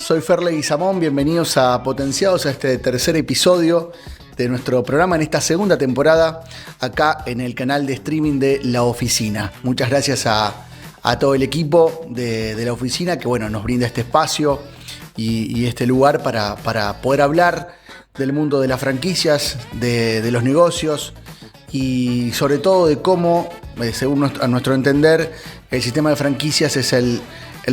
Soy Ferle Guizamón, bienvenidos a Potenciados, a este tercer episodio de nuestro programa en esta segunda temporada, acá en el canal de streaming de La Oficina. Muchas gracias a todo el equipo de La Oficina que nos brinda este espacio y este lugar para poder hablar del mundo de las franquicias, de los negocios y sobre todo de cómo, según a nuestro entender, el sistema de franquicias es el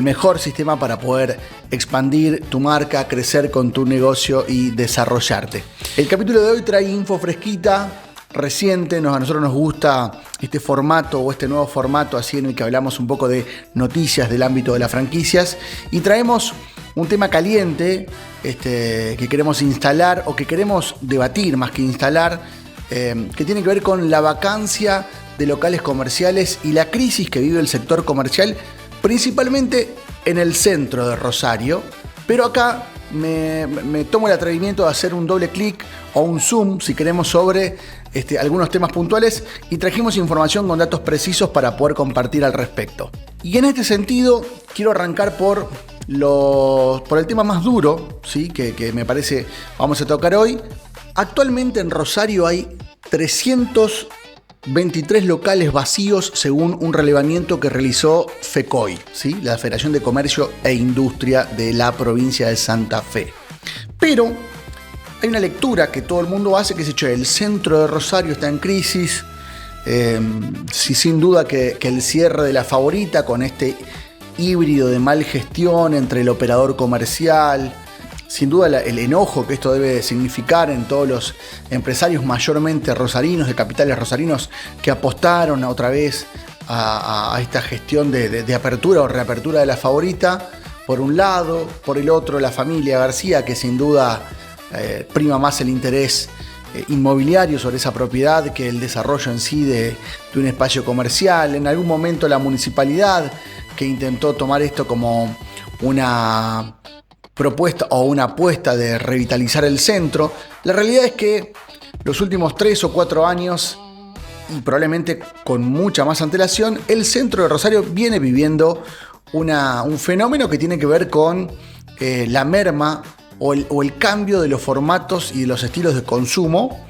mejor sistema para poder expandir tu marca, crecer con tu negocio y desarrollarte. El capítulo de hoy trae info fresquita, reciente. A nosotros nos gusta este formato o este nuevo formato así en el que hablamos un poco de noticias del ámbito de las franquicias y traemos un tema caliente que queremos instalar o que queremos debatir más que instalar, que tiene que ver con la vacancia de locales comerciales y la crisis que vive el sector comercial, principalmente en el centro de Rosario. Pero acá me tomo el atrevimiento de hacer un doble clic o un zoom, si queremos, sobre algunos temas puntuales y trajimos información con datos precisos para poder compartir al respecto. Y en este sentido, quiero arrancar por el tema más duro, ¿sí? que me parece vamos a tocar hoy. Actualmente en Rosario hay 323 locales vacíos según un relevamiento que realizó FECOI, ¿sí? La Federación de Comercio e Industria de la provincia de Santa Fe. Pero hay una lectura que todo el mundo hace que es el centro de Rosario está en crisis. Sin duda que el cierre de La Favorita con este híbrido de mal gestión entre el operador comercial, sin duda el enojo que esto debe significar en todos los empresarios mayormente rosarinos, de capitales rosarinos, que apostaron otra vez a esta gestión de apertura o reapertura de La Favorita, por un lado; por el otro, la familia García, que sin duda prima más el interés inmobiliario sobre esa propiedad que el desarrollo en sí de un espacio comercial. En algún momento la municipalidad, que intentó tomar esto como una propuesta o una apuesta de revitalizar el centro. La realidad es que los últimos 3 o 4 años, y probablemente con mucha más antelación, el centro de Rosario viene viviendo un fenómeno que tiene que ver con la merma o el cambio de los formatos y de los estilos de consumo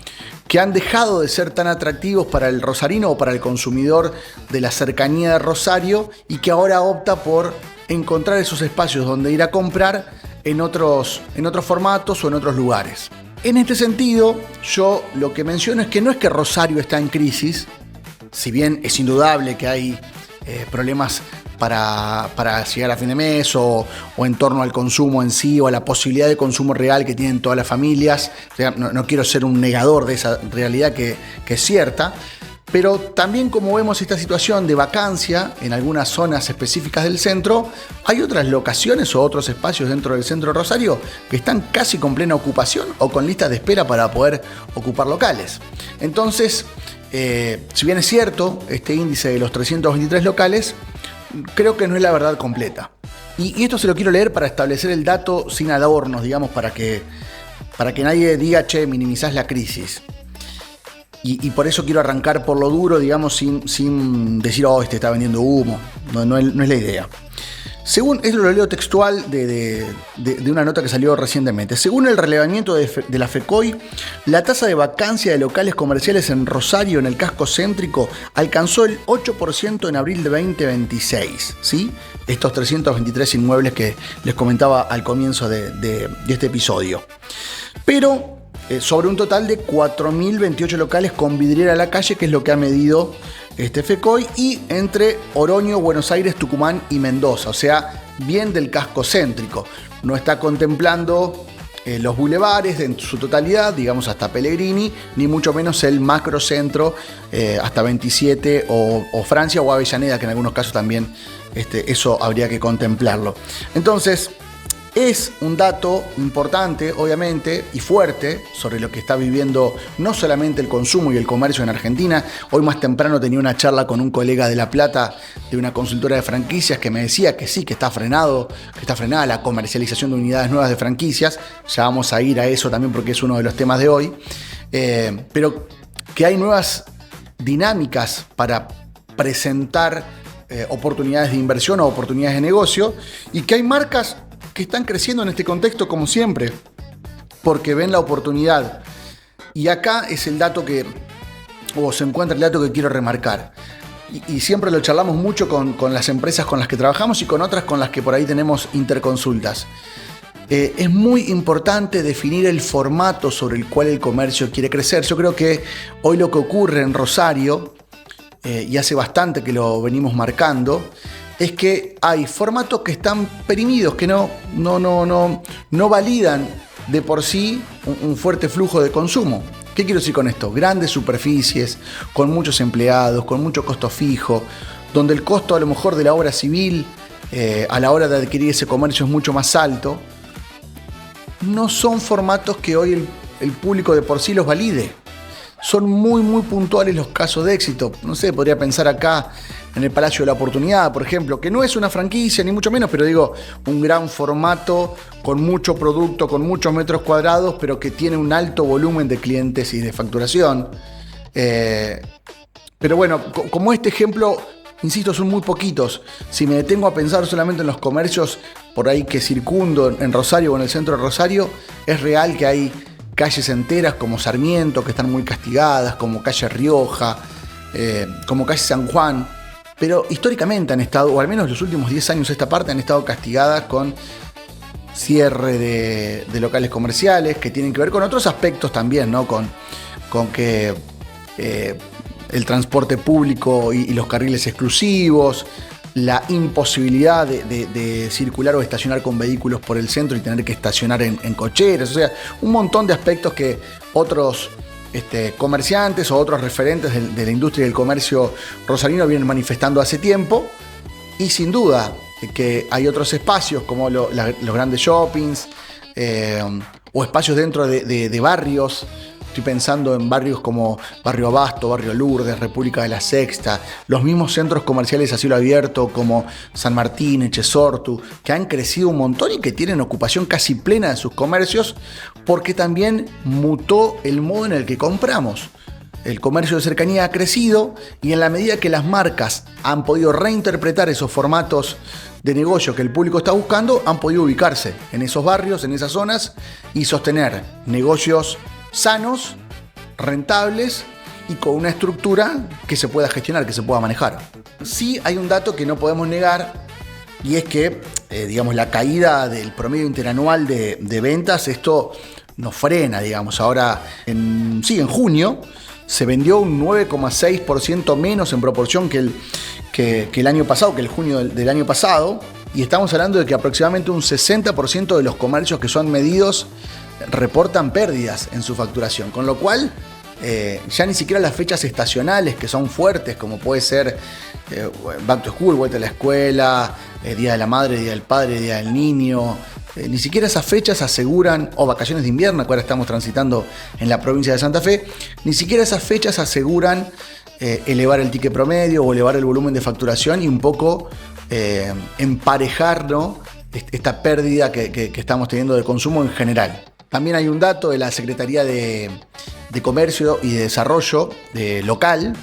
que han dejado de ser tan atractivos para el rosarino o para el consumidor de la cercanía de Rosario y que ahora opta por encontrar esos espacios donde ir a comprar en otros formatos o en otros lugares. En este sentido, yo lo que menciono es que no es que Rosario está en crisis, si bien es indudable que hay problemas para llegar a fin de mes o en torno al consumo en sí o a la posibilidad de consumo real que tienen todas las familias. O sea, no quiero ser un negador de esa realidad que es cierta, pero también, como vemos esta situación de vacancia en algunas zonas específicas del centro, hay otras locaciones o otros espacios dentro del centro de Rosario que están casi con plena ocupación o con listas de espera para poder ocupar locales. Entonces, si bien es cierto este índice de los 323 locales, creo que no es la verdad completa. Y esto se lo quiero leer para establecer el dato sin adornos, digamos, para que nadie diga, minimizás la crisis. Y por eso quiero arrancar por lo duro, digamos, sin decir, este está vendiendo humo. No es la idea. Según, esto lo leo textual de una nota que salió recientemente. Según el relevamiento de la FECOI, la tasa de vacancia de locales comerciales en Rosario, en el casco céntrico, alcanzó el 8% en abril de 2026. ¿Sí? Estos 323 inmuebles que les comentaba al comienzo de este episodio. Pero sobre un total de 4.028 locales con vidriera a la calle, que es lo que ha medido FECOI, y entre Oroño, Buenos Aires, Tucumán y Mendoza, o sea, bien del casco céntrico. No está contemplando los bulevares en su totalidad, digamos hasta Pellegrini, ni mucho menos el macrocentro hasta 27 o Francia o Avellaneda, que en algunos casos también eso habría que contemplarlo. Entonces, es un dato importante, obviamente, y fuerte sobre lo que está viviendo no solamente el consumo y el comercio en Argentina. Hoy más temprano tenía una charla con un colega de La Plata, de una consultora de franquicias, que me decía que sí, que está frenada la comercialización de unidades nuevas de franquicias. Ya vamos a ir a eso también porque es uno de los temas de hoy. Pero que hay nuevas dinámicas para presentar oportunidades de inversión o oportunidades de negocio, y que hay marcas que están creciendo en este contexto como siempre, porque ven la oportunidad. Y acá es el dato se encuentra el dato que quiero remarcar. Y siempre lo charlamos mucho con las empresas con las que trabajamos y con otras con las que por ahí tenemos interconsultas. Es muy importante definir el formato sobre el cual el comercio quiere crecer. Yo creo que hoy lo que ocurre en Rosario, y hace bastante que lo venimos marcando, es que hay formatos que están perimidos, que no validan de por sí un fuerte flujo de consumo. ¿Qué quiero decir con esto? Grandes superficies, con muchos empleados, con mucho costo fijo, donde el costo a lo mejor de la obra civil a la hora de adquirir ese comercio es mucho más alto. No son formatos que hoy el público de por sí los valide. Son muy puntuales los casos de éxito. No sé, podría pensar acá en el Palacio de la Oportunidad, por ejemplo, que no es una franquicia ni mucho menos, pero digo, un gran formato con mucho producto, con muchos metros cuadrados, pero que tiene un alto volumen de clientes y de facturación. Pero bueno, como este ejemplo, insisto, son muy poquitos. Si me detengo a pensar solamente en los comercios por ahí que circundo en Rosario o en el centro de Rosario, es real que hay calles enteras como Sarmiento que están muy castigadas, como calle Rioja, como calle San Juan, pero históricamente han estado, o al menos los últimos 10 años esta parte, han estado castigadas con cierre de locales comerciales que tienen que ver con otros aspectos también, ¿no? Con que el transporte público y los carriles exclusivos, la imposibilidad de circular o estacionar con vehículos por el centro y tener que estacionar en cocheras, o sea, un montón de aspectos que otros comerciantes o otros referentes de la industria y del comercio rosarino vienen manifestando hace tiempo. Y sin duda que hay otros espacios como los grandes shoppings o espacios dentro de barrios. Estoy pensando en barrios como Barrio Abasto, Barrio Lourdes, República de la Sexta, los mismos centros comerciales a cielo abierto como San Martín, Echesortu, que han crecido un montón y que tienen ocupación casi plena de sus comercios porque también mutó el modo en el que compramos. El comercio de cercanía ha crecido y en la medida que las marcas han podido reinterpretar esos formatos de negocio que el público está buscando, han podido ubicarse en esos barrios, en esas zonas y sostener negocios sanos, rentables y con una estructura que se pueda gestionar, que se pueda manejar. Sí hay un dato que no podemos negar y es que, la caída del promedio interanual de ventas, esto nos frena, Ahora, en junio, se vendió un 9,6% menos en proporción que el año pasado, que el junio del año pasado, y estamos hablando de que aproximadamente un 60% de los comercios que son medidos reportan pérdidas en su facturación, con lo cual ya ni siquiera las fechas estacionales que son fuertes, como puede ser Back to School, vuelta a la escuela, Día de la Madre, Día del Padre, Día del Niño, ni siquiera esas fechas aseguran, o vacaciones de invierno, que ahora estamos transitando en la provincia de Santa Fe, ni siquiera esas fechas aseguran elevar el ticket promedio o elevar el volumen de facturación y un poco emparejar, ¿no?, esta pérdida que estamos teniendo de consumo en general. También hay un dato de la Secretaría de Comercio y de Desarrollo local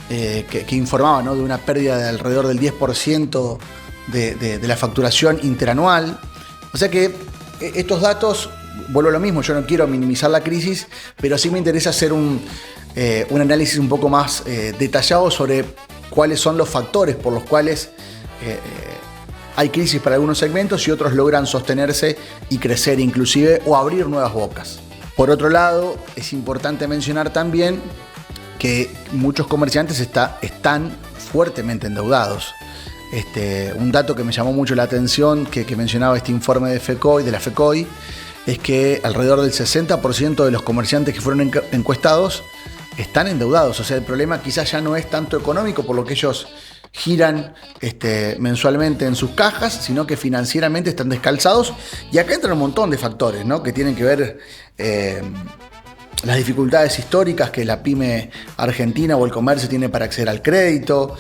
que informaba, ¿no?, de una pérdida de alrededor del 10% de la facturación interanual. O sea que estos datos, vuelvo a lo mismo, yo no quiero minimizar la crisis, pero sí me interesa hacer un análisis un poco más detallado sobre cuáles son los factores por los cuales hay crisis para algunos segmentos y otros logran sostenerse y crecer inclusive o abrir nuevas bocas. Por otro lado, es importante mencionar también que muchos comerciantes están fuertemente endeudados. Un dato que me llamó mucho la atención, que mencionaba este informe de la FECOI, es que alrededor del 60% de los comerciantes que fueron encuestados están endeudados. O sea, el problema quizás ya no es tanto económico, por lo que ellos giran mensualmente en sus cajas, sino que financieramente están descalzados. Y acá entran un montón de factores, ¿no?, que tienen que ver las dificultades históricas que la pyme argentina o el comercio tiene para acceder al crédito,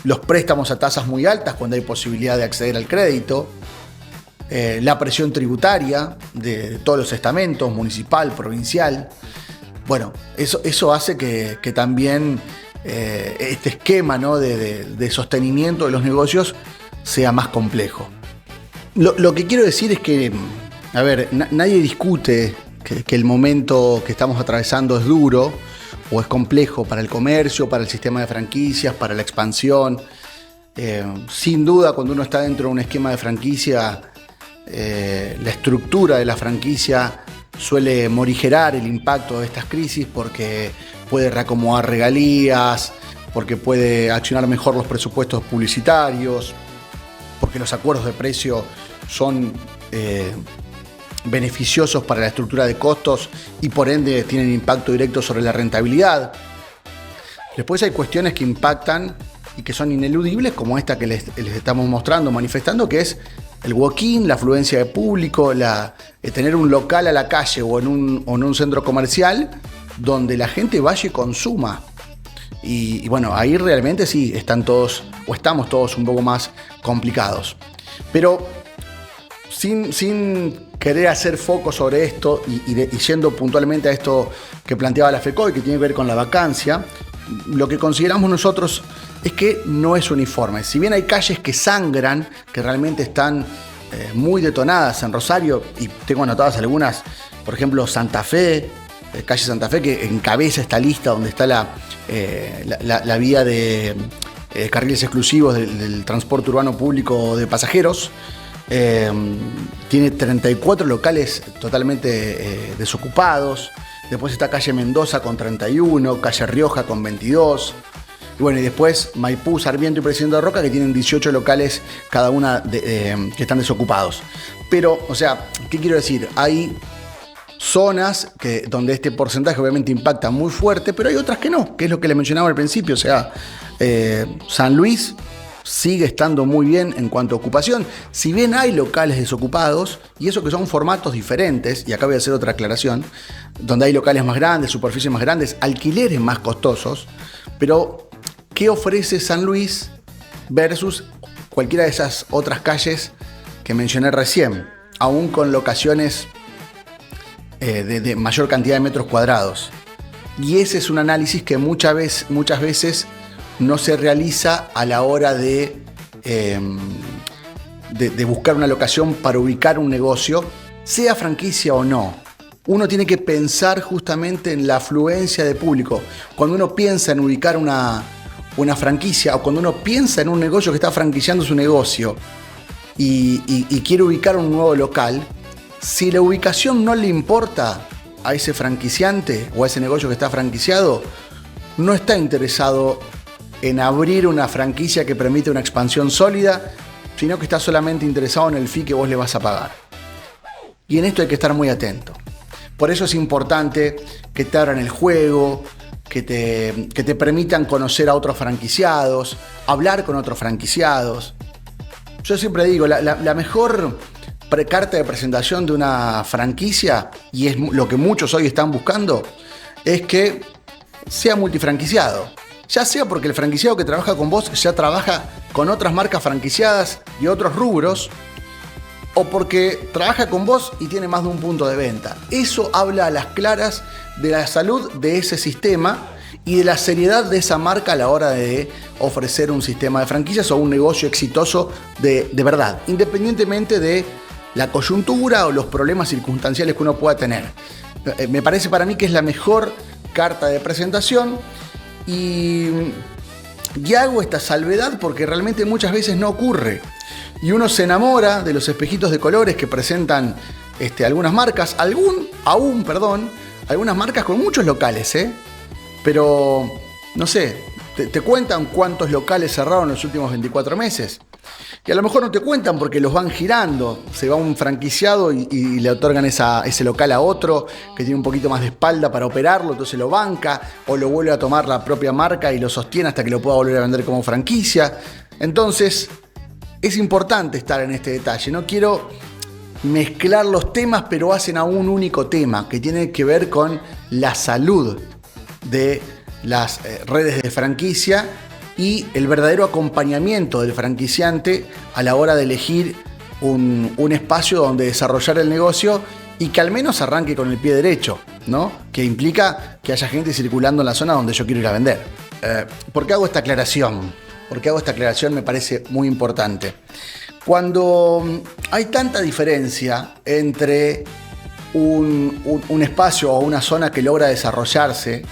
los préstamos a tasas muy altas cuando hay posibilidad de acceder al crédito, la presión tributaria de todos los estamentos, municipal, provincial. Bueno, eso hace que también este esquema, ¿no?, de sostenimiento de los negocios sea más complejo. Lo que quiero decir es que, a ver, nadie discute que el momento que estamos atravesando es duro o es complejo para el comercio, para el sistema de franquicias, para la expansión. Sin duda, cuando uno está dentro de un esquema de franquicia, la estructura de la franquicia suele morigerar el impacto de estas crisis porque puede reacomodar regalías, porque puede accionar mejor los presupuestos publicitarios, porque los acuerdos de precio son beneficiosos para la estructura de costos y por ende tienen impacto directo sobre la rentabilidad. Después hay cuestiones que impactan y que son ineludibles, como esta que les estamos mostrando, manifestando, que es el walk-in, la afluencia de público, tener un local a la calle o en un centro comercial donde la gente vaya y consuma. Y bueno, ahí realmente sí estamos todos un poco más complicados. Pero sin querer hacer foco sobre esto y yendo puntualmente a esto que planteaba la FECOI, que tiene que ver con la vacancia, lo que consideramos nosotros es que no es uniforme. Si bien hay calles que sangran, que realmente están muy detonadas en Rosario, y tengo anotadas algunas, por ejemplo, Santa Fe, calle Santa Fe, que encabeza esta lista donde está la vía de carriles exclusivos del transporte urbano público de pasajeros. Tiene 34 locales totalmente desocupados. Después está calle Mendoza con 31, calle Rioja con 22. Y bueno, y después Maipú, Sarmiento y Presidente Roca, que tienen 18 locales cada una que están desocupados. Pero, o sea, ¿qué quiero decir? Hay zonas donde este porcentaje obviamente impacta muy fuerte, pero hay otras que no, que es lo que le mencionaba al principio. O sea, San Luis sigue estando muy bien en cuanto a ocupación, si bien hay locales desocupados, y eso que son formatos diferentes, y acá voy a hacer otra aclaración, donde hay locales más grandes, superficies más grandes, alquileres más costosos, pero ¿qué ofrece San Luis versus cualquiera de esas otras calles que mencioné recién, aún con locaciones de mayor cantidad de metros cuadrados? Y ese es un análisis que muchas veces no se realiza a la hora de buscar una locación para ubicar un negocio, sea franquicia o no. Uno tiene que pensar justamente en la afluencia de público. Cuando uno piensa en ubicar una franquicia, o cuando uno piensa en un negocio que está franquiciando su negocio y quiere ubicar un nuevo local, si la ubicación no le importa a ese franquiciante o a ese negocio que está franquiciado, no está interesado en abrir una franquicia que permite una expansión sólida, sino que está solamente interesado en el fee que vos le vas a pagar. Y en esto hay que estar muy atento. Por eso es importante que te abran el juego, que te permitan conocer a otros franquiciados, hablar con otros franquiciados. Yo siempre digo, la mejor carta de presentación de una franquicia, y es lo que muchos hoy están buscando, es que sea multifranquiciado. Ya sea porque el franquiciado que trabaja con vos ya trabaja con otras marcas franquiciadas y otros rubros, o porque trabaja con vos y tiene más de un punto de venta. Eso habla a las claras de la salud de ese sistema y de la seriedad de esa marca a la hora de ofrecer un sistema de franquicias o un negocio exitoso de verdad, independientemente de la coyuntura o los problemas circunstanciales que uno pueda tener. Me parece para mí que es la mejor carta de presentación. Y hago esta salvedad porque realmente muchas veces no ocurre. Y uno se enamora de los espejitos de colores que presentan algunas marcas, algunas marcas con muchos locales, pero no sé, te cuentan cuántos locales cerraron en los últimos 24 meses. Y a lo mejor no te cuentan porque los van girando. Se va un franquiciado y le otorgan ese local a otro que tiene un poquito más de espalda para operarlo, entonces lo banca o lo vuelve a tomar la propia marca y lo sostiene hasta que lo pueda volver a vender como franquicia. Entonces es importante estar en este detalle. No quiero mezclar los temas, pero hacen a un único tema que tiene que ver con la salud de las redes de franquicia y el verdadero acompañamiento del franquiciante a la hora de elegir un espacio donde desarrollar el negocio y que al menos arranque con el pie derecho, ¿no? Que implica que haya gente circulando en la zona donde yo quiero ir a vender. ¿Por qué hago esta aclaración? Me parece muy importante. Cuando hay tanta diferencia entre un espacio o una zona que logra desarrollarse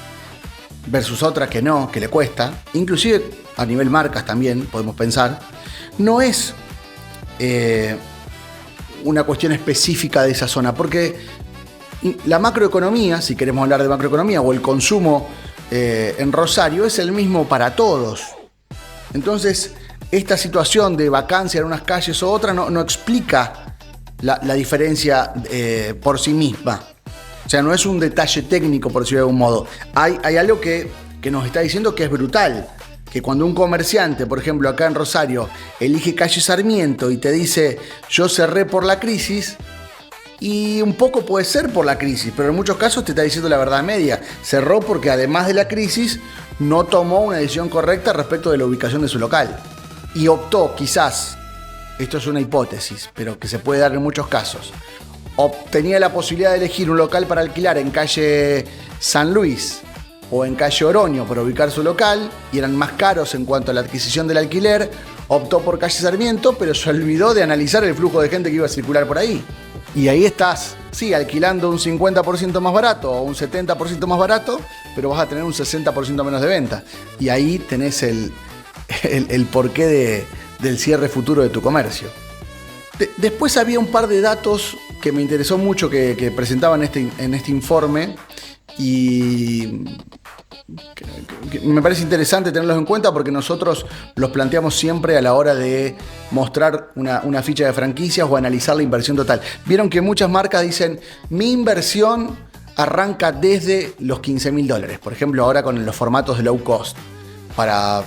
versus otra que no, que le cuesta, inclusive a nivel marcas también podemos pensar, no es una cuestión específica de esa zona, porque la macroeconomía, si queremos hablar de macroeconomía, o el consumo en Rosario es el mismo para todos. Entonces, esta situación de vacancia en unas calles o otras no explica la diferencia por sí misma. O sea, no es un detalle técnico, por decirlo de algún modo. Hay algo que nos está diciendo que es brutal. Que cuando un comerciante, por ejemplo, acá en Rosario, elige calle Sarmiento y te dice, yo cerré por la crisis, y un poco puede ser por la crisis, pero en muchos casos te está diciendo la verdad media. Cerró porque además de la crisis, no tomó una decisión correcta respecto de la ubicación de su local. Y optó, quizás, esto es una hipótesis, pero que se puede dar en muchos casos, tenía la posibilidad de elegir un local para alquilar en calle San Luis o en calle Oroño para ubicar su local, y eran más caros en cuanto a la adquisición del alquiler, optó por calle Sarmiento, pero se olvidó de analizar el flujo de gente que iba a circular por ahí. Y ahí estás, sí, alquilando un 50% más barato o un 70% más barato, pero vas a tener un 60% menos de venta. Y ahí tenés el porqué del cierre futuro de tu comercio. Después había un par de datos que me interesó mucho que presentaban en este informe, y que me parece interesante tenerlos en cuenta porque nosotros los planteamos siempre a la hora de mostrar una ficha de franquicias o analizar la inversión total. Vieron que muchas marcas dicen, mi inversión arranca desde los $15.000, por ejemplo, ahora con los formatos de low cost para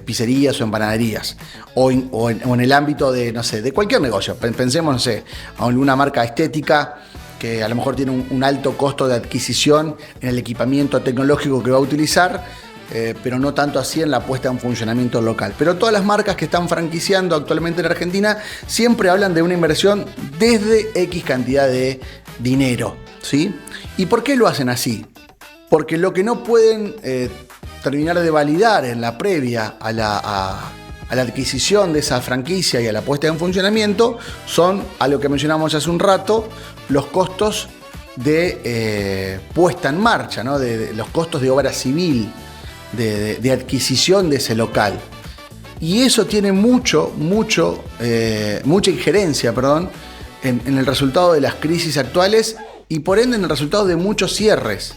pizzerías o en panaderías, o en el ámbito de, no sé, de cualquier negocio. Pensemos, no sé, a alguna marca estética que a lo mejor tiene un alto costo de adquisición en el equipamiento tecnológico que va a utilizar, pero no tanto así en la puesta en funcionamiento local. Pero todas las marcas que están franquiciando actualmente en Argentina siempre hablan de una inversión desde X cantidad de dinero, ¿sí? ¿Y por qué lo hacen así? Porque lo que no pueden terminar de validar en la previa a la adquisición de esa franquicia y a la puesta en funcionamiento son, a lo que mencionamos hace un rato, los costos de puesta en marcha, ¿no? de los costos de obra civil, de adquisición de ese local. Y eso tiene mucha injerencia, en el resultado de las crisis actuales y por ende en el resultado de muchos cierres.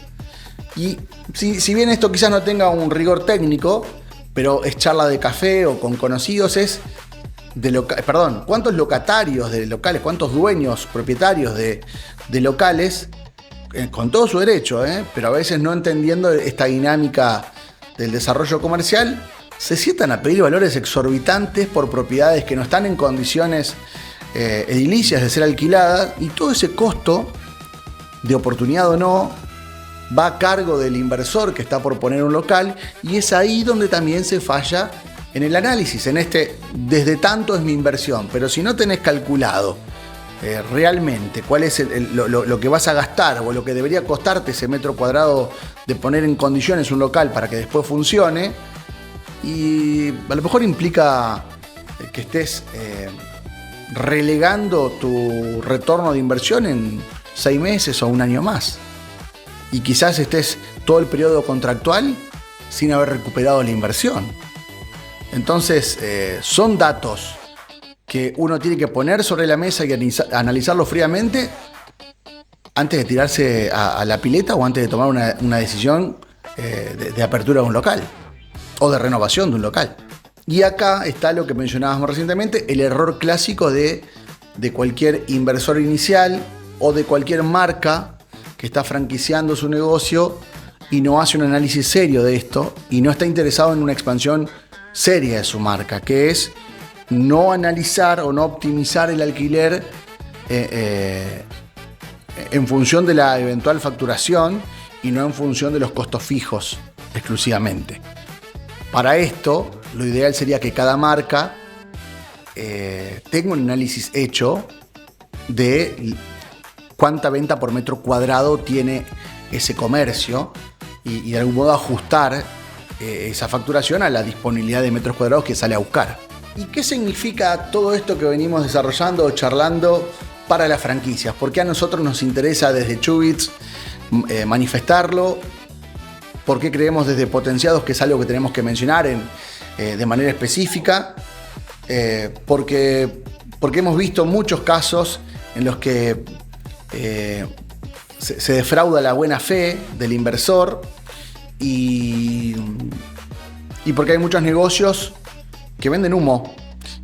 Y si bien esto quizás no tenga un rigor técnico, pero es charla de café o con conocidos, ¿cuántos locatarios de locales, cuántos dueños, propietarios de locales, con todo su derecho, pero a veces no entendiendo esta dinámica del desarrollo comercial, se sientan a pedir valores exorbitantes por propiedades que no están en condiciones edilicias de ser alquiladas, y todo ese costo, de oportunidad o no, va a cargo del inversor que está por poner un local, y es ahí donde también se falla en el análisis, desde tanto es mi inversión, pero si no tenés calculado realmente cuál es lo que vas a gastar o lo que debería costarte ese metro cuadrado de poner en condiciones un local para que después funcione, y a lo mejor implica que estés relegando tu retorno de inversión en 6 meses o un año más. Y quizás estés todo el periodo contractual sin haber recuperado la inversión. Entonces, son datos que uno tiene que poner sobre la mesa y analizarlo fríamente antes de tirarse a la pileta o antes de tomar una decisión de apertura de un local o de renovación de un local. Y acá está lo que mencionábamos recientemente, el error clásico de cualquier inversor inicial o de cualquier marca que está franquiciando su negocio y no hace un análisis serio de esto y no está interesado en una expansión seria de su marca, que es no analizar o no optimizar el alquiler en función de la eventual facturación y no en función de los costos fijos exclusivamente. Para esto, lo ideal sería que cada marca tenga un análisis hecho de cuánta venta por metro cuadrado tiene ese comercio y de algún modo ajustar esa facturación a la disponibilidad de metros cuadrados que sale a buscar. ¿Y qué significa todo esto que venimos desarrollando o charlando para las franquicias? ¿Por qué a nosotros nos interesa desde Chubits manifestarlo? ¿Por qué creemos desde Potenciados que es algo que tenemos que mencionar de manera específica? Porque hemos visto muchos casos en los que se defrauda la buena fe del inversor y porque hay muchos negocios que venden humo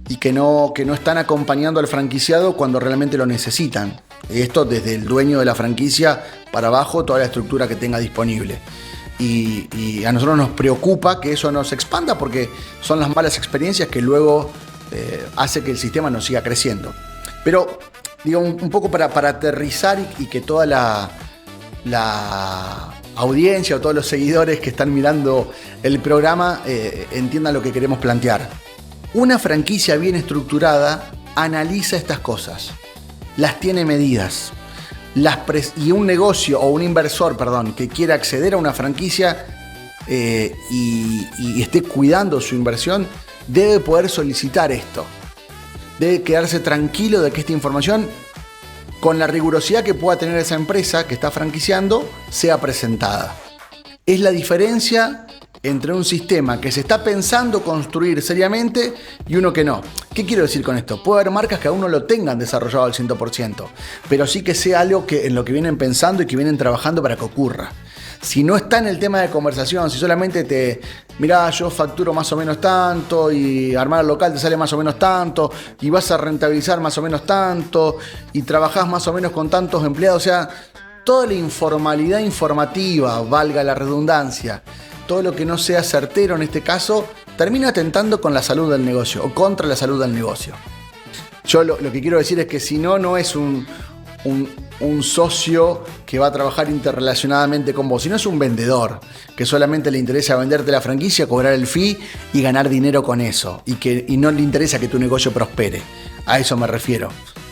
y que no están acompañando al franquiciado cuando realmente lo necesitan. Esto desde el dueño de la franquicia para abajo, toda la estructura que tenga disponible. Y a nosotros nos preocupa que eso no se expanda porque son las malas experiencias que luego hace que el sistema no siga creciendo. Pero digo, un poco para aterrizar y que toda la audiencia o todos los seguidores que están mirando el programa entiendan lo que queremos plantear. Una franquicia bien estructurada analiza estas cosas, las tiene medidas. Y un negocio o un inversor, que quiera acceder a una franquicia y esté cuidando su inversión, debe poder solicitar esto. Debe quedarse tranquilo de que esta información, con la rigurosidad que pueda tener esa empresa que está franquiciando, sea presentada. Es la diferencia entre un sistema que se está pensando construir seriamente y uno que no. ¿Qué quiero decir con esto? Puede haber marcas que aún no lo tengan desarrollado al 100%, pero sí que sea algo en lo que vienen pensando y que vienen trabajando para que ocurra. Si no está en el tema de conversación, si solamente mirá, yo facturo más o menos tanto y armar el local te sale más o menos tanto y vas a rentabilizar más o menos tanto y trabajás más o menos con tantos empleados, o sea, toda la informalidad informativa, valga la redundancia, todo lo que no sea certero en este caso, termina atentando con la salud del negocio o contra la salud del negocio. Yo lo que quiero decir es que si no es un socio que va a trabajar interrelacionadamente con vos, sino es un vendedor que solamente le interesa venderte la franquicia, cobrar el fee y ganar dinero con eso y no le interesa que tu negocio prospere. A eso me refiero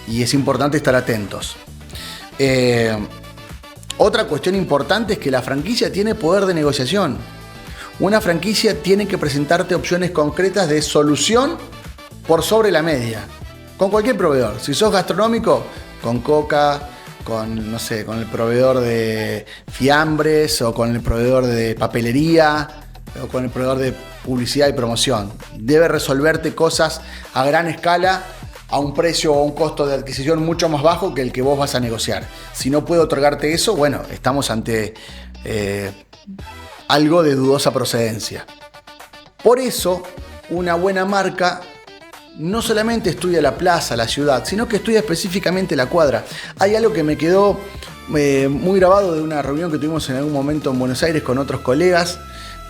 y es importante estar atentos. Otra cuestión importante es que la franquicia tiene poder de negociación. Una franquicia tiene que presentarte opciones concretas de solución por sobre la media, con cualquier proveedor. Si sos gastronómico, con Coca, con el proveedor de fiambres o con el proveedor de papelería o con el proveedor de publicidad y promoción. Debe resolverte cosas a gran escala a un precio o un costo de adquisición mucho más bajo que el que vos vas a negociar. Si no puede otorgarte eso, bueno, estamos ante algo de dudosa procedencia. Por eso, una buena marca no solamente estudia la plaza, la ciudad, sino que estudia específicamente la cuadra. Hay algo que me quedó muy grabado de una reunión que tuvimos en algún momento en Buenos Aires con otros colegas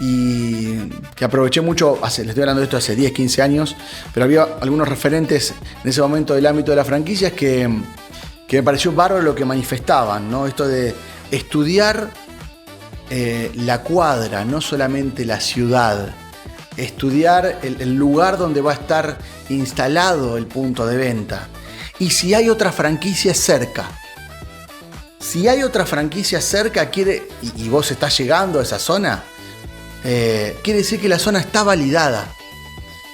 y que aproveché mucho, le estoy hablando de esto hace 10, 15 años, pero había algunos referentes en ese momento del ámbito de las franquicias que me pareció bárbaro lo que manifestaban, ¿no? Esto de estudiar la cuadra, no solamente la ciudad. Estudiar el lugar donde va a estar instalado el punto de venta. Y si hay otra franquicia cerca. Si hay otra franquicia cerca y vos estás llegando a esa zona, quiere decir que la zona está validada.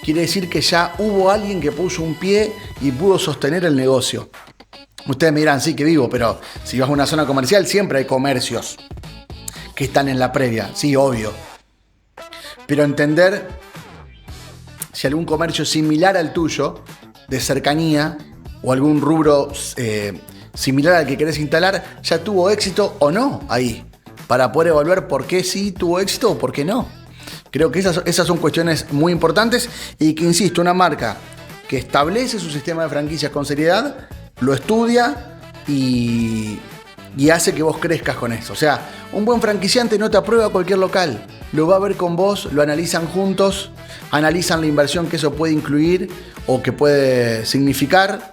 Quiere decir que ya hubo alguien que puso un pie y pudo sostener el negocio. Ustedes me dirán, sí, que vivo, pero si vas a una zona comercial siempre hay comercios que están en la previa. Sí, obvio. Pero entender si algún comercio similar al tuyo, de cercanía, o algún rubro similar al que querés instalar, ya tuvo éxito o no ahí, para poder evaluar por qué sí tuvo éxito o por qué no. Creo que esas son cuestiones muy importantes y que, insisto, una marca que establece su sistema de franquicias con seriedad, lo estudia y hace que vos crezcas con eso. O sea, un buen franquiciante no te aprueba cualquier local. Lo va a ver con vos, lo analizan juntos, analizan la inversión que eso puede incluir o que puede significar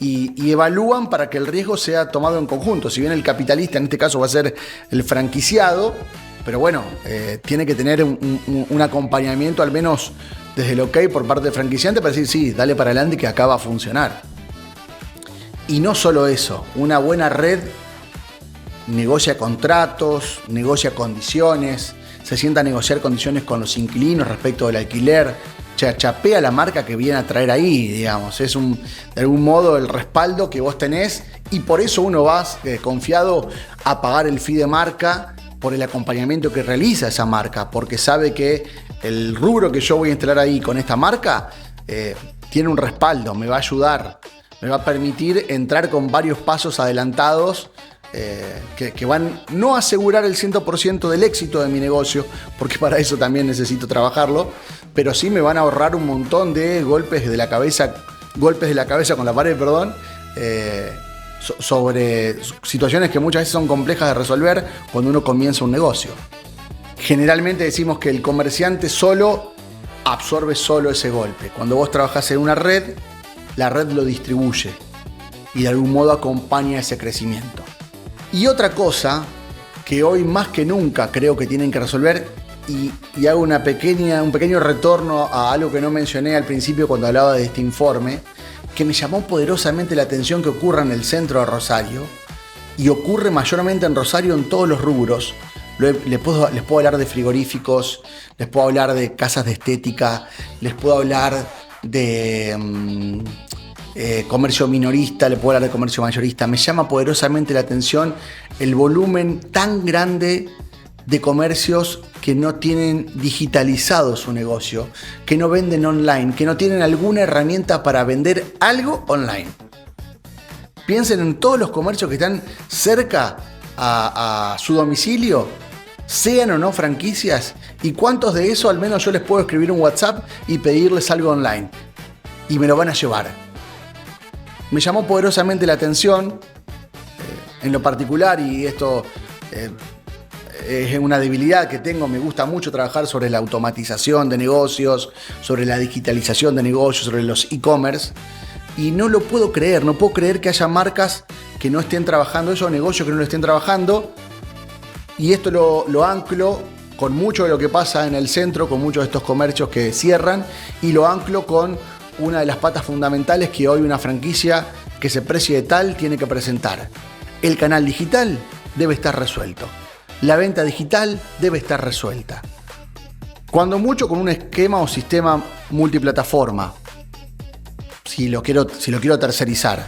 y evalúan para que el riesgo sea tomado en conjunto. Si bien el capitalista en este caso va a ser el franquiciado, pero bueno, tiene que tener un acompañamiento al menos desde el ok por parte del franquiciante para decir sí, dale para adelante que acá va a funcionar. Y no solo eso, una buena red negocia contratos, negocia condiciones, se sienta a negociar condiciones con los inquilinos respecto del alquiler, chapea la marca que viene a traer ahí, digamos. Es de algún modo el respaldo que vos tenés y por eso uno va confiado a pagar el fee de marca por el acompañamiento que realiza esa marca, porque sabe que el rubro que yo voy a instalar ahí con esta marca tiene un respaldo, me va a ayudar, me va a permitir entrar con varios pasos adelantados que van no a asegurar el 100% del éxito de mi negocio, porque para eso también necesito trabajarlo, pero sí me van a ahorrar un montón de golpes de la cabeza con la pared, sobre situaciones que muchas veces son complejas de resolver cuando uno comienza un negocio. Generalmente decimos que el comerciante solo absorbe solo ese golpe. Cuando vos trabajás en una red, la red lo distribuye y de algún modo acompaña ese crecimiento. Y otra cosa que hoy más que nunca creo que tienen que resolver, y hago un pequeño retorno a algo que no mencioné al principio cuando hablaba de este informe, que me llamó poderosamente la atención que ocurra en el centro de Rosario, y ocurre mayormente en Rosario en todos los rubros. Les puedo hablar de frigoríficos, les puedo hablar de casas de estética, les puedo hablar de comercio minorista, les puedo hablar de comercio mayorista. Me llama poderosamente la atención el volumen tan grande de comercios que no tienen digitalizado su negocio, que no venden online, que no tienen alguna herramienta para vender algo online. Piensen en todos los comercios que están cerca a su domicilio, sean o no franquicias, y cuántos de eso al menos yo les puedo escribir un WhatsApp y pedirles algo online y me lo van a llevar. Me llamó poderosamente la atención en lo particular, y esto es una debilidad que tengo. Me gusta mucho trabajar sobre la automatización de negocios, sobre la digitalización de negocios, sobre los e-commerce, y no lo puedo creer. No puedo creer que haya marcas que no estén trabajando eso, negocios que no lo estén trabajando. Y esto lo anclo con mucho de lo que pasa en el centro, con muchos de estos comercios que cierran, y lo anclo con una de las patas fundamentales que hoy una franquicia que se precie de tal tiene que presentar. El canal digital debe estar resuelto. La venta digital debe estar resuelta. Cuando mucho con un esquema o sistema multiplataforma, si lo quiero tercerizar.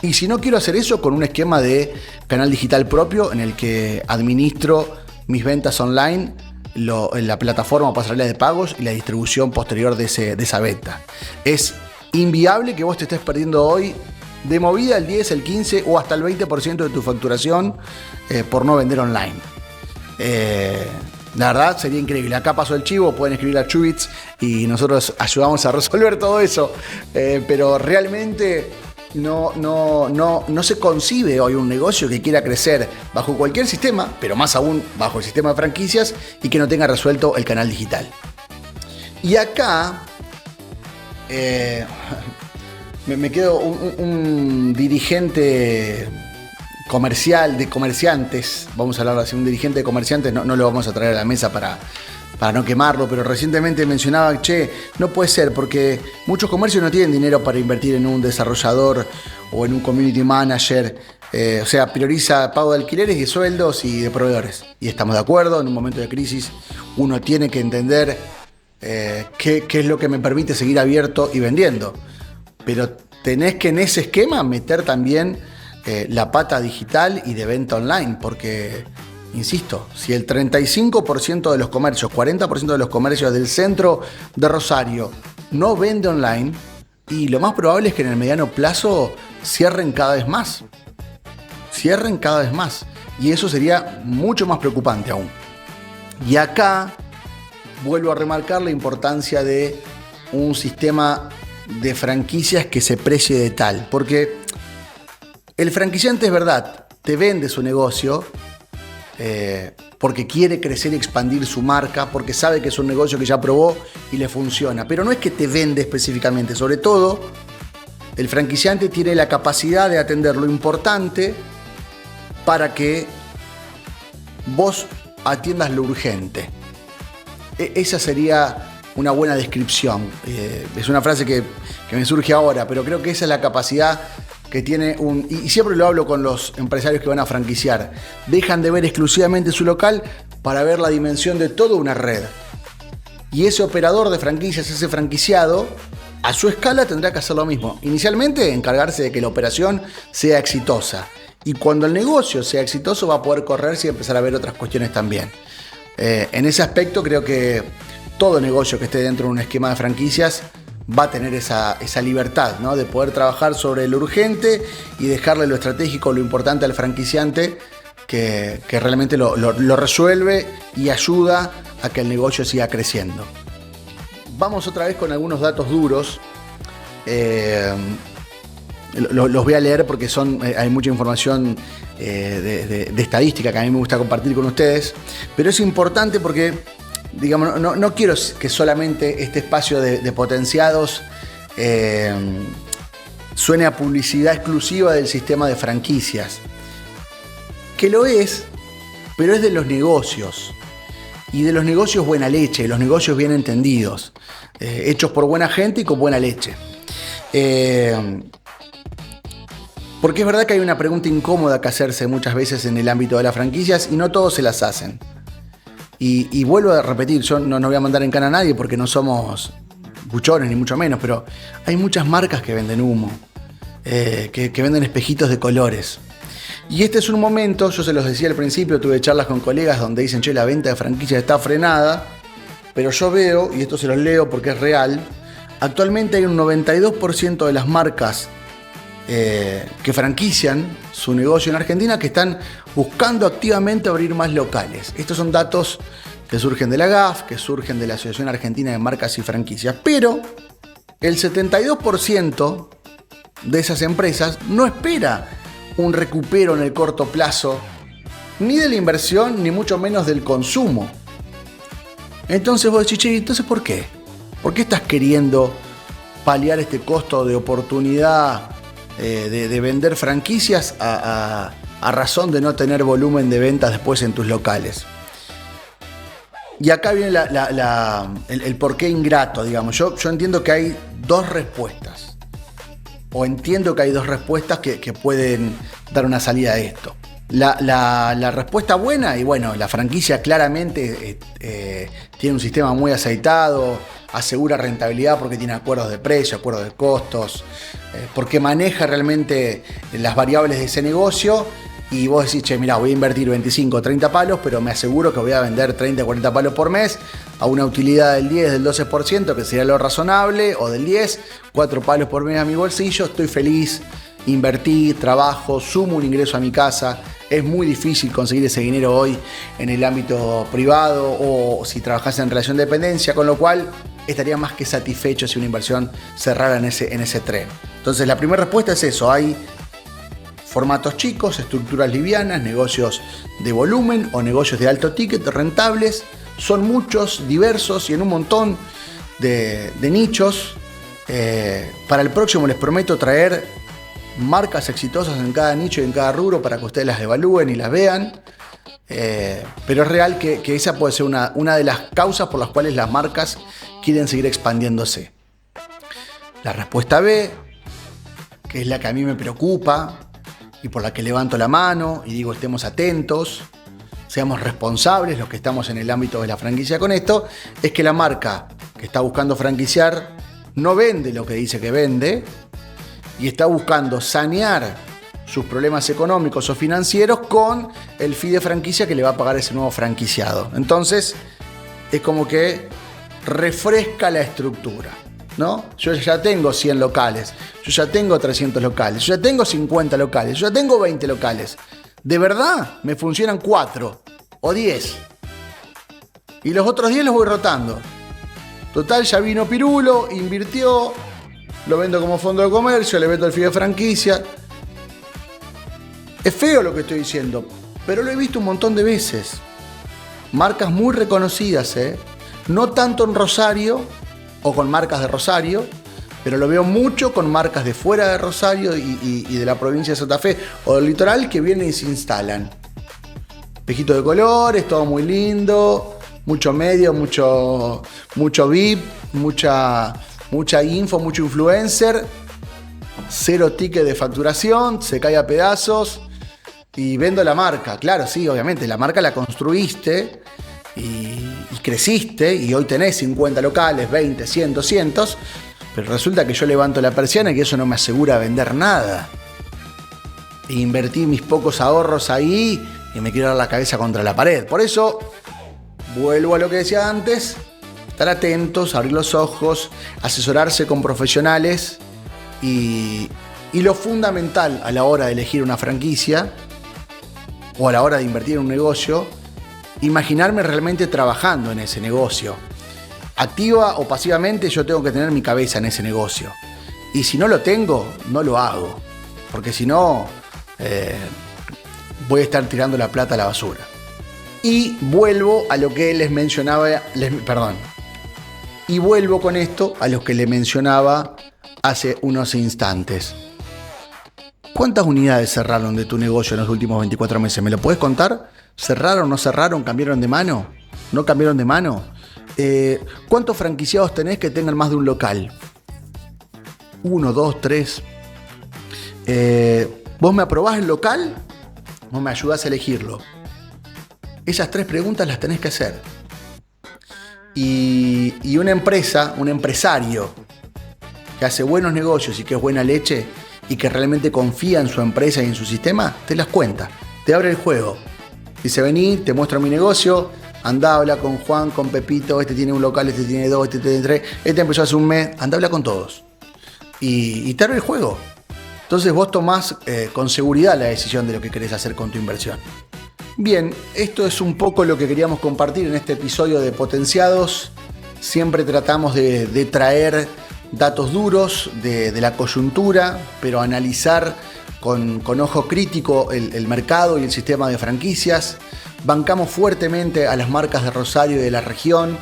Y si no quiero hacer eso, con un esquema de canal digital propio en el que administro mis ventas online, en la plataforma o pasarela de pagos y la distribución posterior de esa venta. Es inviable que vos te estés perdiendo hoy de movida el 10, el 15 o hasta el 20% de tu facturación por no vender online. La verdad sería increíble. Acá pasó el chivo, pueden escribir a Chubits y nosotros ayudamos a resolver todo eso. Pero realmente no se concibe hoy un negocio que quiera crecer bajo cualquier sistema, pero más aún bajo el sistema de franquicias, y que no tenga resuelto el canal digital. Y acá me quedo un dirigente comercial, de comerciantes, vamos a hablar así, un dirigente de comerciantes, no lo vamos a traer a la mesa para no quemarlo, pero recientemente mencionaba, no puede ser, porque muchos comercios no tienen dinero para invertir en un desarrollador o en un community manager, o sea, prioriza pago de alquileres y de sueldos y de proveedores. Y estamos de acuerdo, en un momento de crisis uno tiene que entender qué es lo que me permite seguir abierto y vendiendo. Pero tenés que en ese esquema meter también la pata digital y de venta online, porque, insisto, si el 35% de los comercios, 40% de los comercios del centro de Rosario no vende online, y lo más probable es que en el mediano plazo cierren cada vez más. Y eso sería mucho más preocupante aún. Y acá vuelvo a remarcar la importancia de un sistema de franquicias que se precie de tal, porque el franquiciante, es verdad, te vende su negocio porque quiere crecer y expandir su marca, porque sabe que es un negocio que ya probó y le funciona, pero no es que te vende específicamente. Sobre todo, el franquiciante tiene la capacidad de atender lo importante para que vos atiendas lo urgente. Esa sería una buena descripción. Es una frase que me surge ahora, pero creo que esa es la capacidad que tiene y siempre lo hablo con los empresarios que van a franquiciar. Dejan de ver exclusivamente su local para ver la dimensión de toda una red. Y ese operador de franquicias, ese franquiciado, a su escala tendrá que hacer lo mismo. Inicialmente, encargarse de que la operación sea exitosa. Y cuando el negocio sea exitoso, va a poder correrse y empezar a ver otras cuestiones también. En ese aspecto, creo que todo negocio que esté dentro de un esquema de franquicias va a tener esa libertad, ¿no? De poder trabajar sobre lo urgente y dejarle lo estratégico, lo importante al franquiciante, que realmente lo resuelve y ayuda a que el negocio siga creciendo. Vamos otra vez con algunos datos duros. Los voy a leer porque hay mucha información de estadística que a mí me gusta compartir con ustedes, pero es importante porque, digamos, no quiero que solamente este espacio de potenciados suene a publicidad exclusiva del sistema de franquicias, que lo es, pero es de los negocios, y de los negocios buena leche, los negocios bien entendidos, hechos por buena gente y con buena leche. Porque es verdad que hay una pregunta incómoda que hacerse muchas veces en el ámbito de las franquicias y no todos se las hacen. Y vuelvo a repetir, yo no voy a mandar en cana a nadie porque no somos buchones ni mucho menos, pero hay muchas marcas que venden humo, que venden espejitos de colores. Y este es un momento, yo se los decía al principio, tuve charlas con colegas donde dicen, che, la venta de franquicias está frenada, pero yo veo, y esto se los leo porque es real, actualmente hay un 92% de las marcas que franquician su negocio en Argentina que están buscando activamente abrir más locales. Estos son datos que surgen de la GAF, que surgen de la Asociación Argentina de Marcas y Franquicias, pero el 72% de esas empresas no espera un recupero en el corto plazo, ni de la inversión, ni mucho menos del consumo. Entonces vos decís, che, ¿entonces por qué? ¿Por qué estás queriendo paliar este costo de oportunidad de vender franquicias a razón de no tener volumen de ventas después en tus locales? Y acá viene el porqué ingrato, digamos. Yo entiendo que hay dos respuestas. O entiendo que hay dos respuestas que pueden dar una salida a esto. La respuesta buena, y bueno, la franquicia claramente tiene un sistema muy aceitado, asegura rentabilidad porque tiene acuerdos de precio, acuerdos de costos, porque maneja realmente las variables de ese negocio. Y vos decís, che, mirá, voy a invertir 25 o 30 palos, pero me aseguro que voy a vender 30 o 40 palos por mes a una utilidad del 10, del 12%, que sería lo razonable, o del 10, 4 palos por mes a mi bolsillo, estoy feliz, invertí, trabajo, sumo un ingreso a mi casa. Es muy difícil conseguir ese dinero hoy en el ámbito privado o si trabajás en relación de dependencia, con lo cual estaría más que satisfecho si una inversión cerrara en ese tren. Entonces la primera respuesta es eso, hay formatos chicos, estructuras livianas, negocios de volumen o negocios de alto ticket rentables. Son muchos, diversos y en un montón de nichos. Para el próximo les prometo traer marcas exitosas en cada nicho y en cada rubro para que ustedes las evalúen y las vean. Pero es real que esa puede ser una de las causas por las cuales las marcas quieren seguir expandiéndose. La respuesta B, que es la que a mí me preocupa, y por la que levanto la mano y digo estemos atentos, seamos responsables los que estamos en el ámbito de la franquicia con esto, es que la marca que está buscando franquiciar no vende lo que dice que vende y está buscando sanear sus problemas económicos o financieros con el fee de franquicia que le va a pagar ese nuevo franquiciado. Entonces es como que refresca la estructura, ¿no? Yo ya tengo 100 locales, yo ya tengo 300 locales, yo ya tengo 50 locales, yo ya tengo 20 locales. ¿De verdad me funcionan 4 o 10? Y los otros 10 los voy rotando. Total, ya vino Pirulo, invirtió, lo vendo como fondo de comercio, le meto el fee de franquicia. Es feo lo que estoy diciendo, pero lo he visto un montón de veces. Marcas muy reconocidas, no tanto en Rosario, o con marcas de Rosario, pero lo veo mucho con marcas de fuera de Rosario y de la provincia de Santa Fe o del litoral que vienen y se instalan. Espejito de colores, todo muy lindo, mucho medio, mucho VIP, mucha info, mucho influencer, 0 ticket de facturación, se cae a pedazos y vendo la marca. Claro, sí, obviamente, la marca la construiste creciste y hoy tenés 50 locales, 20, 100, 200, pero resulta que yo levanto la persiana y que eso no me asegura vender nada. E invertí mis pocos ahorros ahí y me quiero dar la cabeza contra la pared. Por eso, vuelvo a lo que decía antes, estar atentos, abrir los ojos, asesorarse con profesionales y lo fundamental a la hora de elegir una franquicia o a la hora de invertir en un negocio, imaginarme realmente trabajando en ese negocio. Activa o pasivamente yo tengo que tener mi cabeza en ese negocio. Y si no lo tengo, no lo hago. Porque si no, voy a estar tirando la plata a la basura. Y vuelvo a lo que les mencionaba, y vuelvo con esto a lo que le mencionaba hace unos instantes. ¿Cuántas unidades cerraron de tu negocio en los últimos 24 meses? ¿Me lo puedes contar? ¿Cerraron, no cerraron? ¿Cambiaron de mano? ¿No cambiaron de mano? ¿Cuántos franquiciados tenés que tengan más de un local? 1, 2, 3. ¿Vos me aprobás el local? ¿Vos me ayudás a elegirlo? Esas 3 preguntas las tenés que hacer. Y una empresa, un empresario que hace buenos negocios y que es buena leche y que realmente confía en su empresa y en su sistema, te las cuenta, te abre el juego. Dice, vení, te muestro mi negocio, andá, habla con Juan, con Pepito, este tiene un local, este tiene 2, este tiene 3, este empezó hace un mes, andá, habla con todos. Y te abre el juego. Entonces vos tomás con seguridad la decisión de lo que querés hacer con tu inversión. Bien, esto es un poco lo que queríamos compartir en este episodio de Potenciados. Siempre tratamos de traer datos duros de la coyuntura, pero analizar con ojo crítico el mercado y el sistema de franquicias. Bancamos fuertemente a las marcas de Rosario y de la región.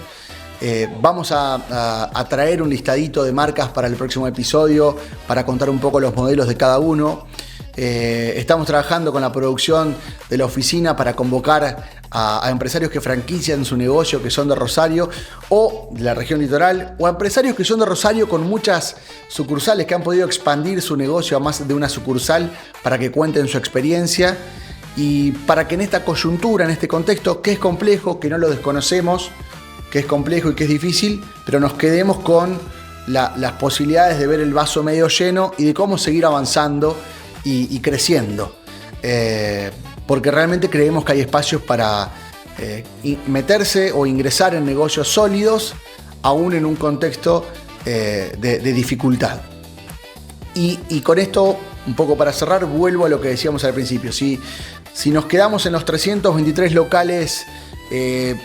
Vamos a traer un listadito de marcas para el próximo episodio para contar un poco los modelos de cada uno. Estamos trabajando con la producción de la oficina para convocar a empresarios que franquician su negocio, que son de Rosario o de la región litoral, o a empresarios que son de Rosario con muchas sucursales, que han podido expandir su negocio a más de una sucursal para que cuenten su experiencia y para que en esta coyuntura, en este contexto, que es complejo, que no lo desconocemos, que es complejo y que es difícil, pero nos quedemos con las posibilidades de ver el vaso medio lleno y de cómo seguir avanzando y creciendo, porque realmente creemos que hay espacios para meterse o ingresar en negocios sólidos aún en un contexto de dificultad. Y con esto, un poco para cerrar, vuelvo a lo que decíamos al principio. Si nos quedamos en los 323 locales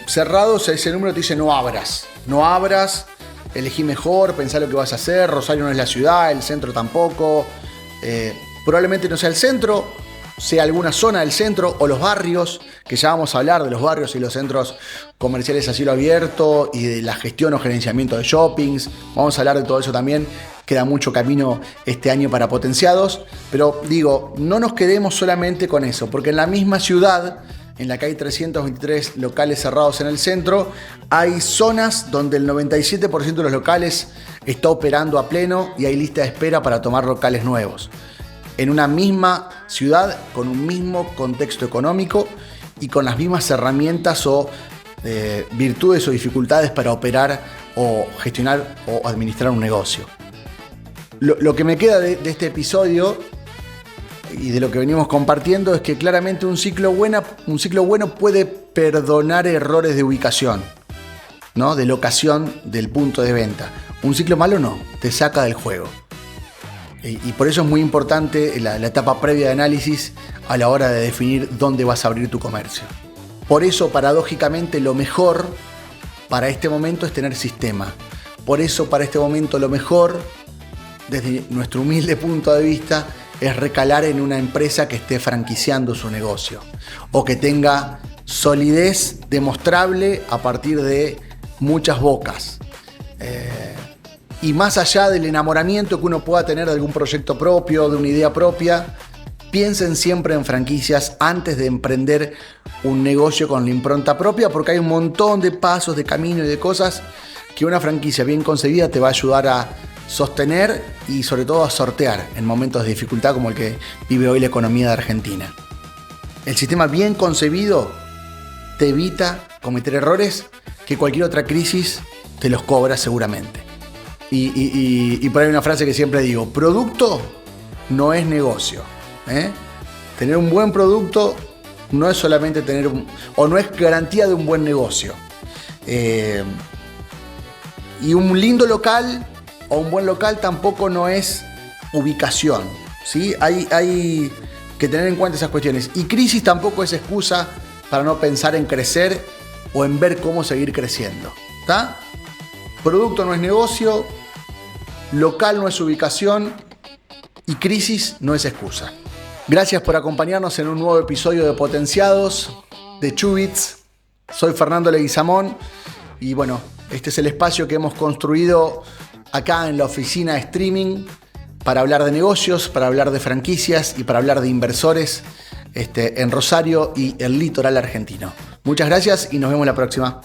cerrados, ese número te dice no abras, elegí mejor, pensá lo que vas a hacer, Rosario no es la ciudad, el centro tampoco. Probablemente no sea el centro, sea alguna zona del centro o los barrios, que ya vamos a hablar de los barrios y los centros comerciales a cielo abierto y de la gestión o gerenciamiento de shoppings. Vamos a hablar de todo eso también. Queda mucho camino este año para Potenciados, pero digo, no nos quedemos solamente con eso, porque en la misma ciudad en la que hay 323 locales cerrados en el centro, hay zonas donde el 97% de los locales está operando a pleno y hay lista de espera para tomar locales nuevos. En una misma ciudad, con un mismo contexto económico y con las mismas herramientas o virtudes o dificultades para operar o gestionar o administrar un negocio. Lo que me queda de este episodio y de lo que venimos compartiendo es que claramente un ciclo bueno puede perdonar errores de ubicación, ¿no? De locación del punto de venta. Un ciclo malo no, te saca del juego. Y por eso es muy importante la etapa previa de análisis a la hora de definir dónde vas a abrir tu comercio. Por eso, paradójicamente, lo mejor para este momento es tener sistema. Por eso, para este momento, lo mejor, desde nuestro humilde punto de vista, es recalar en una empresa que esté franquiciando su negocio o que tenga solidez demostrable a partir de muchas bocas. Y más allá del enamoramiento que uno pueda tener de algún proyecto propio, de una idea propia, piensen siempre en franquicias antes de emprender un negocio con la impronta propia, porque hay un montón de pasos, de camino y de cosas que una franquicia bien concebida te va a ayudar a sostener y sobre todo a sortear en momentos de dificultad como el que vive hoy la economía de Argentina. El sistema bien concebido te evita cometer errores que cualquier otra crisis te los cobra seguramente. Y por ahí hay una frase que siempre digo: producto no es negocio. Tener un buen producto no es solamente o no es garantía de un buen negocio. Y un lindo local o un buen local tampoco no es ubicación, ¿sí? Hay que tener en cuenta esas cuestiones. Y crisis tampoco es excusa para no pensar en crecer o en ver cómo seguir creciendo, ¿está? Producto no es negocio, local no es ubicación y crisis no es excusa. Gracias por acompañarnos en un nuevo episodio de Potenciados de Chubits. Soy Fernando Leguizamón y bueno, este es el espacio que hemos construido acá en la oficina de streaming para hablar de negocios, para hablar de franquicias y para hablar de inversores en Rosario y el litoral argentino. Muchas gracias y nos vemos la próxima.